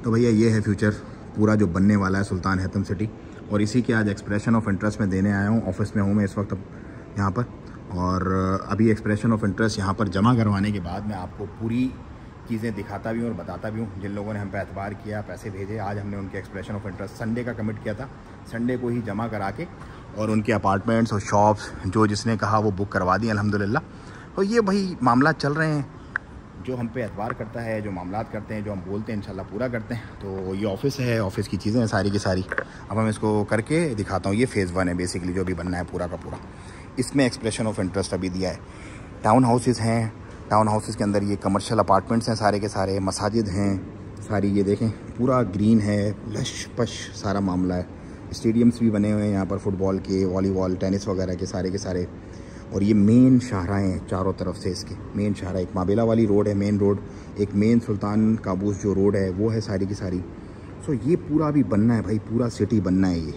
तो भैया ये है फ्यूचर पूरा जो बनने वाला है सुल्तान हैतम सिटी, और इसी के आज एक्सप्रेशन ऑफ इंटरेस्ट में देने आया हूँ। ऑफिस में हूँ मैं इस वक्त अब यहाँ पर, और अभी एक्सप्रेशन ऑफ इंटरेस्ट यहाँ पर जमा करवाने के बाद मैं आपको पूरी चीज़ें दिखाता भी हूँ और बताता भी हूँ। जिन लोगों ने हम पे एतबार किया, पैसे भेजे, आज हमने उनके एक्सप्रेशन ऑफ इंटरेस्ट संडे का कमिट किया था, संडे को ही जमा करा के और उनके अपार्टमेंट्स और शॉप्स जो जिसने कहा वो बुक करवा दी अल्हम्दुलिल्लाह। तो ये भाई मामला चल रहे हैं, जो हम पे एतबार करता है, जो मामला करते हैं, जो हम बोलते हैं इंशाल्लाह पूरा करते हैं। तो ये ऑफिस है, ऑफिस की चीज़ें हैं सारी की सारी। अब हम इसको करके दिखाता हूँ। ये फेज़ 1 है बेसिकली, जो भी बनना है पूरा का पूरा। इसमें एक्सप्रेशन ऑफ इंटरेस्ट अभी दिया है। टाउन हाउसेस हैं, टाउन हाउसेस के अंदर ये कमर्शियल अपार्टमेंट्स हैं सारे के सारे, मसाजिद हैं सारी। ये देखें पूरा ग्रीन है, लश पश सारा मामला है। स्टेडियम्स भी बने हुए हैं यहाँ पर, फुटबॉल के, वॉलीबॉल, टेनिस वगैरह के सारे। और ये मेन शाहराएँ हैं चारों तरफ से, इसके मेन शाहरा, एक माबेला वाली रोड है मेन रोड, एक मेन सुल्तान काबूस जो रोड है वो है सारी की सारी। सो ये पूरा भी बनना है भाई, पूरा सिटी बनना है ये।